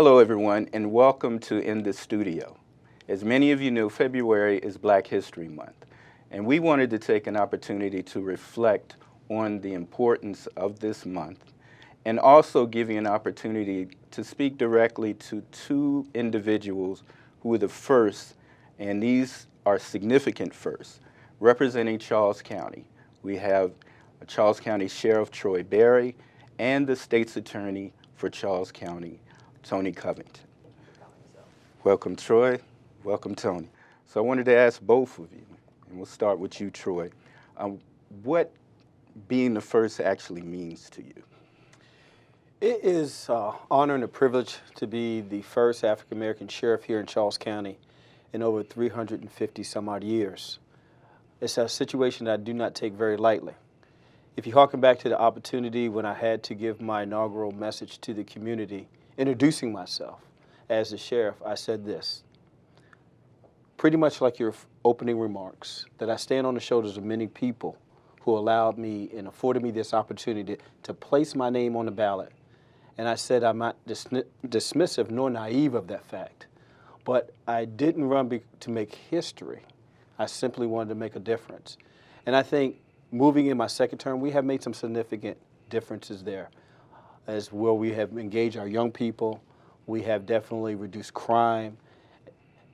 Hello, everyone, and welcome to In the Studio. As many of you know, February is Black History Month, and we wanted to take an opportunity to reflect on the importance of this month and also give you an opportunity to speak directly to two individuals who were the first, and these are significant firsts, representing Charles County. We have Charles County Sheriff Troy Berry and the state's attorney for Charles County, Tony Covington. Welcome, Troy. Welcome, Tony. So I wanted to ask both of you, and we'll start with you, Troy, what being the first actually means to you. It is an honor and a privilege to be the first African-American sheriff here in Charles County in over 350 some odd years. It's a situation that I do not take very lightly. If you harken back to the opportunity when I had to give my inaugural message to the community, introducing myself as the sheriff, I said this, pretty much like your opening remarks, that I stand on the shoulders of many people who allowed me and afforded me this opportunity to place my name on the ballot. And I said I'm not dismissive nor naive of that fact, but I didn't run to make history. I simply wanted to make a difference. And I think moving in my second term, we have made some significant differences there. As well, we have engaged our young people, we have definitely reduced crime,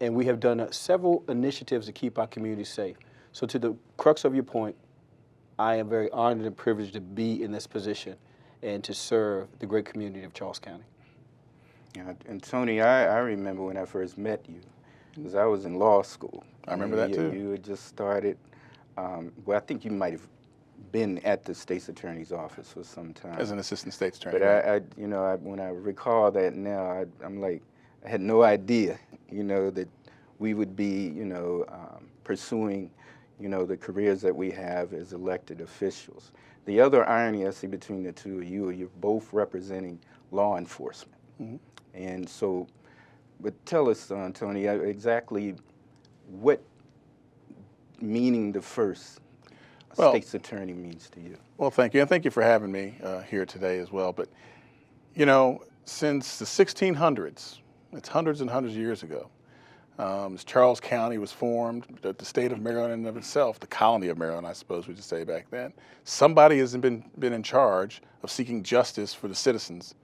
and we have done several initiatives to keep our community safe. So to the crux of your point, I am very honored and privileged to be in this position and to serve the great community of Charles County. Yeah, and Tony, I remember when I first met you, because I was in law school. I remember that too. You had just started, well, I think you might have been at the state's attorney's office for some time. As an assistant state's attorney. But when I recall that now, I'm like, I had no idea, that we would be, pursuing, the careers that we have as elected officials. The other irony I see between the two of you, you're both representing law enforcement. Mm-hmm. And so, but tell us, Tony, exactly what meaning the first state's attorney means to you. Well, thank you, and thank you for having me here today as well. But, since the 1600s, it's hundreds and hundreds of years ago, as Charles County was formed, the state of Maryland in and of itself, the colony of Maryland, I suppose we should say back then, somebody has been in charge of seeking justice for the citizens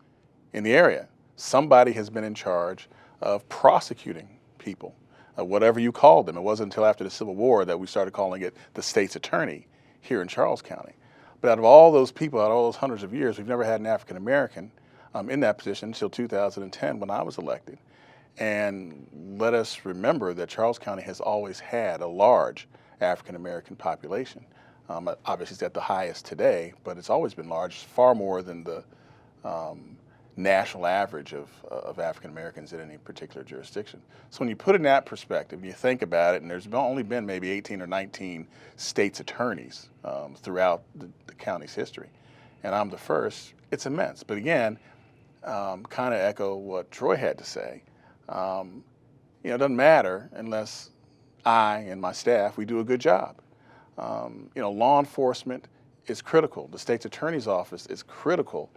in the area. Somebody has been in charge of prosecuting people, whatever you called them. It wasn't until after the Civil War that we started calling it the state's attorney here in Charles County. But out of all those people, out of all those hundreds of years, we've never had an African American in that position until 2010 when I was elected. And let us remember that Charles County has always had a large African American population. Obviously it's at the highest today, but it's always been large, far more than the national average of African Americans in any particular jurisdiction. So when you put it in that perspective, you think about it, and there's only been maybe 18 or 19 state's attorneys throughout the county's history, and I'm the first, it's immense. But again, kind of echo what Troy had to say. It doesn't matter unless I and my staff, we do a good job. Law enforcement is critical. The state's attorney's office is critical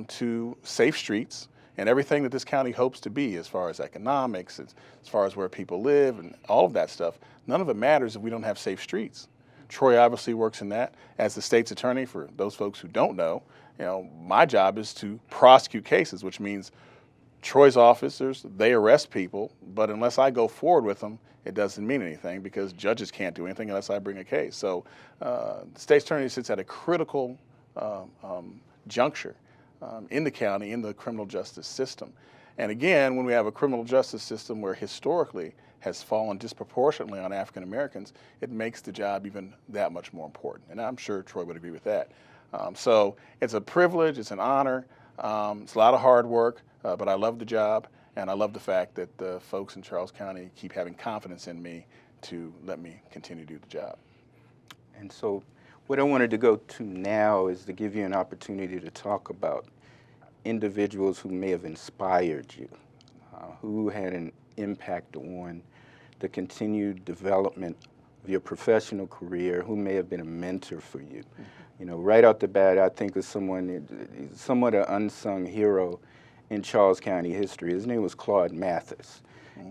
to safe streets and everything that this county hopes to be as far as economics, as far as where people live and all of that stuff. None of it matters if we don't have safe streets. Troy obviously works in that. As the state's attorney, for those folks who don't know, my job is to prosecute cases, which means Troy's officers, they arrest people, but unless I go forward with them, it doesn't mean anything because judges can't do anything unless I bring a case. So the state's attorney sits at a critical juncture in the county, in the criminal justice system. And again, when we have a criminal justice system where historically has fallen disproportionately on African Americans, it makes the job even that much more important. And I'm sure Troy would agree with that. So it's a privilege, it's an honor, it's a lot of hard work, but I love the job, and I love the fact that the folks in Charles County keep having confidence in me to let me continue to do the job. And so what I wanted to go to now is to give you an opportunity to talk about individuals who may have inspired you, who had an impact on the continued development of your professional career, who may have been a mentor for you. Right out the bat, I think of someone, somewhat an unsung hero in Charles County history. His name was Claude Mathis,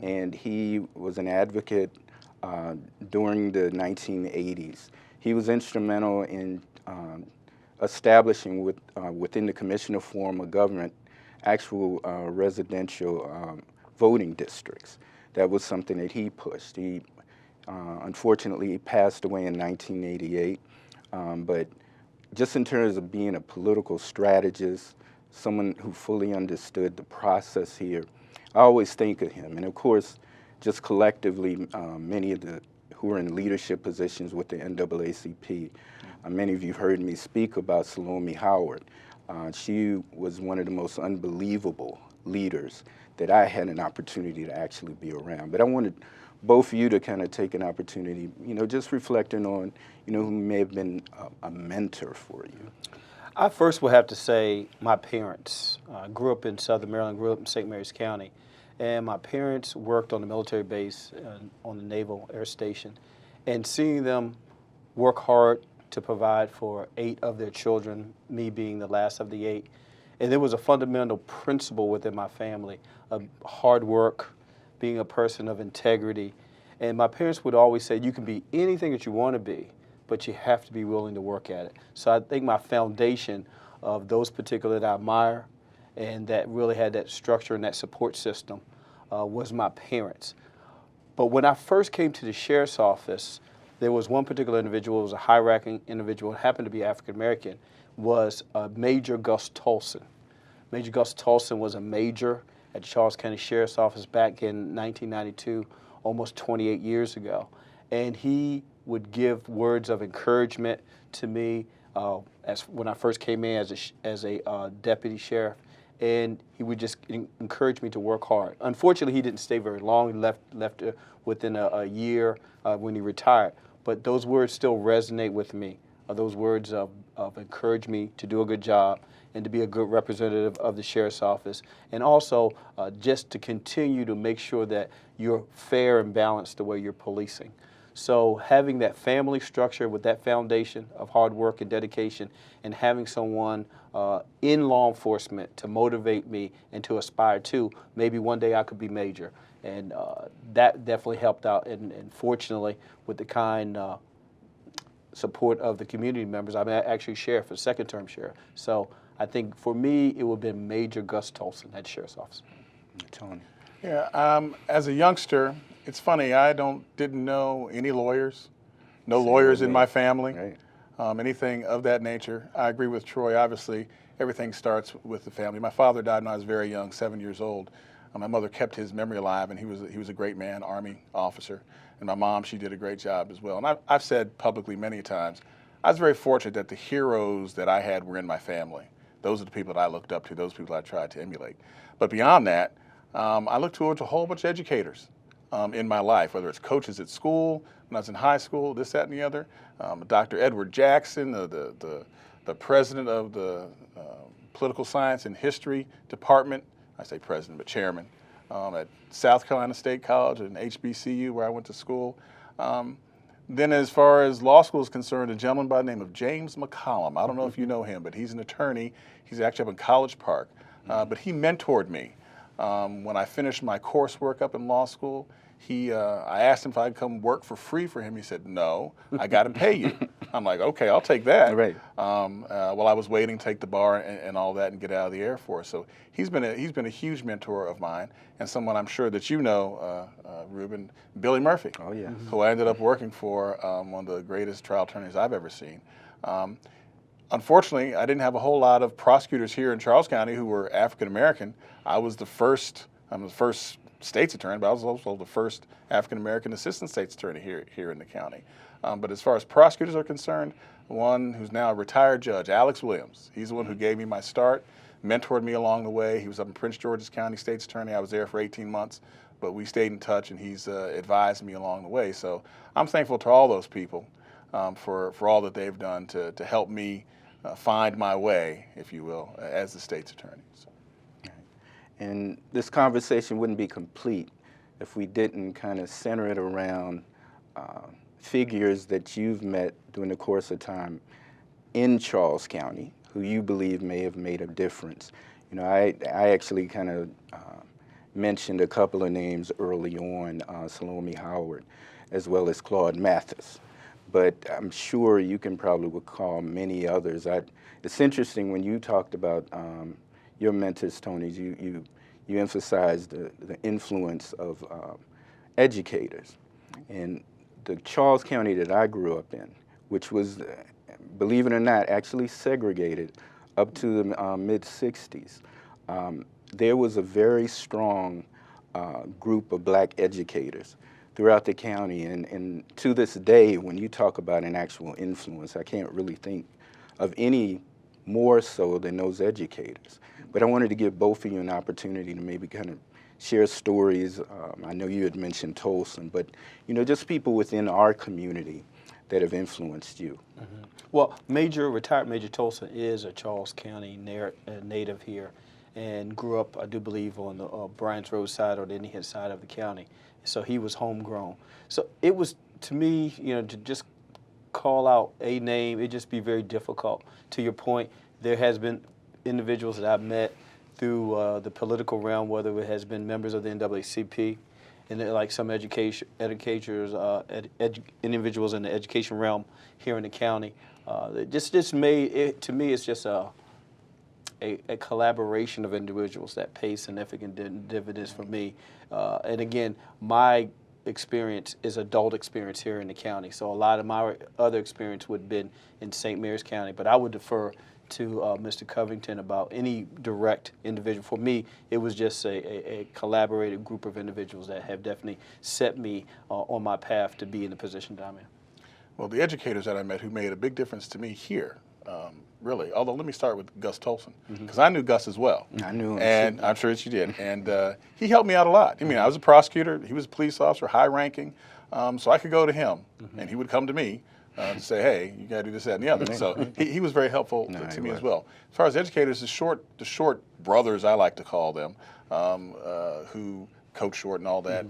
and he was an advocate during the 1980s. He was instrumental in establishing within the Commissioner form of government actual residential voting districts. That was something that he pushed. He unfortunately he passed away in 1988, but just in terms of being a political strategist, someone who fully understood the process here, I always think of him. And of course, just collectively, many of the who are in leadership positions with the NAACP. Many of you heard me speak about Salome Howard. She was one of the most unbelievable leaders that I had an opportunity to actually be around. But I wanted both of you to kind of take an opportunity, just reflecting on, who may have been a mentor for you. I first will have to say my parents. I grew up in Southern Maryland, grew up in St. Mary's County, and my parents worked on the military base on the Naval Air Station, and seeing them work hard to provide for 8 of their children, me being the last of the 8, and there was a fundamental principle within my family of hard work, being a person of integrity, and my parents would always say, you can be anything that you want to be, but you have to be willing to work at it. So I think my foundation of those particular that I admire and that really had that structure and that support system was my parents. But when I first came to the sheriff's office, there was one particular individual, it was a high-ranking individual, happened to be African-American, was Major Gus Tolson. Major Gus Tolson was a major at the Charles County Sheriff's Office back in 1992, almost 28 years ago. And he would give words of encouragement to me as when I first came in as a deputy sheriff, and he would just encourage me to work hard. Unfortunately, he didn't stay very long. He left within a year when he retired. But those words still resonate with me. Those words of encourage me to do a good job and to be a good representative of the sheriff's office, and also just to continue to make sure that you're fair and balanced the way you're policing. So having that family structure with that foundation of hard work and dedication, and having someone in law enforcement to motivate me and to aspire to, maybe one day I could be major. And that definitely helped out. And fortunately, with the kind support of the community members, I'm actually sheriff, a second-term sheriff. So I think for me, it would have been Major Gus Tolson at the sheriff's office. Tony. Yeah, as a youngster, it's funny, I didn't know any lawyers, no lawyers in my family, Right. anything of that nature. I agree with Troy, obviously, everything starts with the family. My father died when I was very young, 7 years old. My mother kept his memory alive, and he was a great man, Army officer. And my mom, she did a great job as well. And I've said publicly many times, I was very fortunate that the heroes that I had were in my family. Those are the people that I looked up to, those people I tried to emulate. But beyond that, I looked towards a whole bunch of educators in my life, whether it's coaches at school, when I was in high school, this, that, and the other. Dr. Edward Jackson, the president of the Political Science and History Department, I say president, but chairman, at South Carolina State College and HBCU, where I went to school. Then as far as law school is concerned, a gentleman by the name of James McCollum. I don't know if you know him, but he's an attorney. He's actually up in College Park. But he mentored me. When I finished my coursework up in law school, I asked him if I could come work for free for him. He said, no, I got to pay you. I'm like, okay, I'll take that. Right. While I was waiting to take the bar and all that and get out of the Air Force. So he's been a huge mentor of mine, and someone I'm sure that you know, Ruben, Billy Murphy. Oh, yeah. Who I ended up working for, one of the greatest trial attorneys I've ever seen. Unfortunately, I didn't have a whole lot of prosecutors here in Charles County who were African American. I'm the first state's attorney, but I was also the first African American assistant state's attorney here in the county. But as far as prosecutors are concerned, one who's now a retired judge, Alex Williams, he's the one who gave me my start, mentored me along the way. He was up in Prince George's County state's attorney. I was there for 18 months, but we stayed in touch, and he's advised me along the way. So I'm thankful to all those people for all that they've done to help me find my way, if you will, as the state's attorney. So. And this conversation wouldn't be complete if we didn't kind of center it around figures that you've met during the course of time in Charles County who you believe may have made a difference. You know, I actually kind of mentioned a couple of names early on, Salome Howard, as well as Claude Mathis. But I'm sure you can probably recall many others. It's interesting when you talked about your mentors, Tony, you emphasized the influence of educators. And the Charles County that I grew up in, which was, believe it or not, actually segregated up to the mid-60s, there was a very strong group of black educators throughout the county. And to this day, when you talk about an actual influence, I can't really think of any more so than those educators. But I wanted to give both of you an opportunity to maybe kind of share stories. I know you had mentioned Tolson, but you know, just people within our community that have influenced you. Mm-hmm. Well, retired Major Tolson is a Charles County native here, and grew up, I do believe, on the Bryant's Road side or the Indian side of the county. So he was homegrown. So it was, to me, you know, to just call out a name, it'd just be very difficult. To your point, there has been individuals that I've met through the political realm, whether it has been members of the NAACP, and like some educators, individuals in the education realm here in the county. It just made it, to me, it's just a collaboration of individuals that pay significant dividends for me. And again, my experience is adult experience here in the county. So a lot of my other experience would have been in St. Mary's County, but I would defer to Mr. Covington about any direct individual. For me, it was just a collaborative group of individuals that have definitely set me on my path to be in the position that I'm in. Well, the educators that I met who made a big difference to me here, really, although let me start with Gus Tolson, because I knew Gus as well. I knew him. And I'm sure that you did. And he helped me out a lot. I mean, I was a prosecutor, he was a police officer, high ranking, so I could go to him, and he would come to me to say, hey, you got to do this, that, and the other. So he was very helpful to me as well. As far as educators, the short brothers, I like to call them, who Coach Short and all that,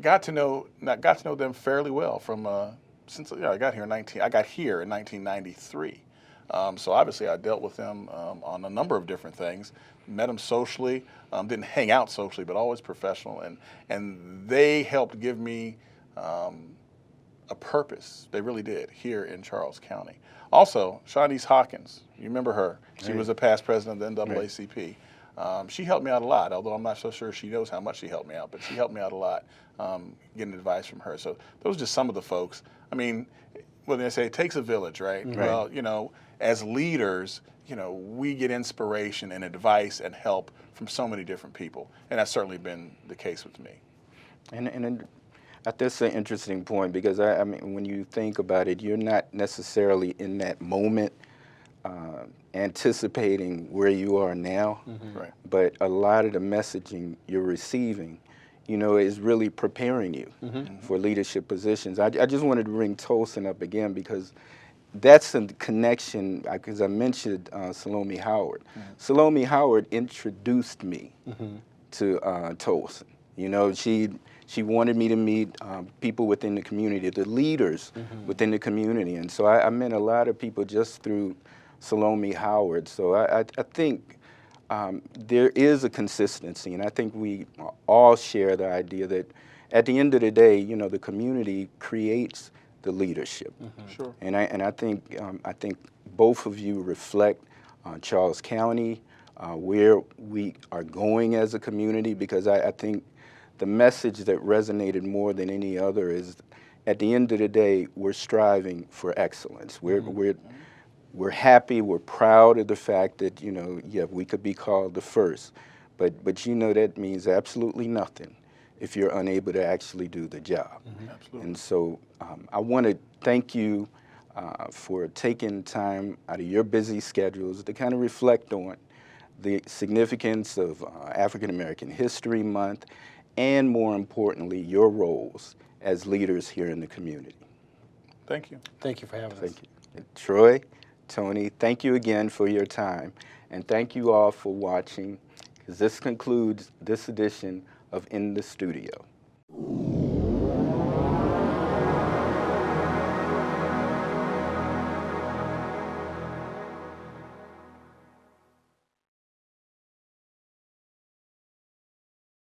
got to know them fairly well from since I got here in 1993. So obviously I dealt with them on a number of different things. Met them socially, didn't hang out socially, but always professional, and they helped give me a purpose. They really did here in Charles County. Also, Shawnice Hawkins, you remember her? She was a past president of the NAACP. She helped me out a lot, although I'm not so sure she knows how much she helped me out, but she helped me out a lot getting advice from her. So those are just some of the folks. I mean, when they say it takes a village, right? Well, you know, as leaders, you know, we get inspiration and advice and help from so many different people, and that's certainly been the case with me. And that's an interesting point, because I mean, when you think about it, you're not necessarily in that moment anticipating where you are now, Right. but a lot of the messaging you're receiving, you know, is really preparing you for leadership positions. I just wanted to bring Tolson up again, because that's a connection, because I mentioned Salome Howard. Salome Howard introduced me to Tolson. You know, she wanted me to meet people within the community, the leaders within the community. And so I met a lot of people just through Salome Howard. So I think there is a consistency, and I think we all share the idea that at the end of the day, you know, the community creates the leadership. Sure. And I think both of you reflect Charles County, where we are going as a community, because I think the message that resonated more than any other is, at the end of the day, we're striving for excellence. We're happy, we're proud of the fact that, you know, yeah, we could be called the first, but you know, that means absolutely nothing if you're unable to actually do the job. Absolutely. And so I want to thank you for taking time out of your busy schedules to kind of reflect on the significance of African American History Month, and more importantly, your roles as leaders here in the community. Thank you. Thank you for having us. Thank you. Troy, Tony, thank you again for your time, and thank you all for watching, because this concludes this edition of In the Studio.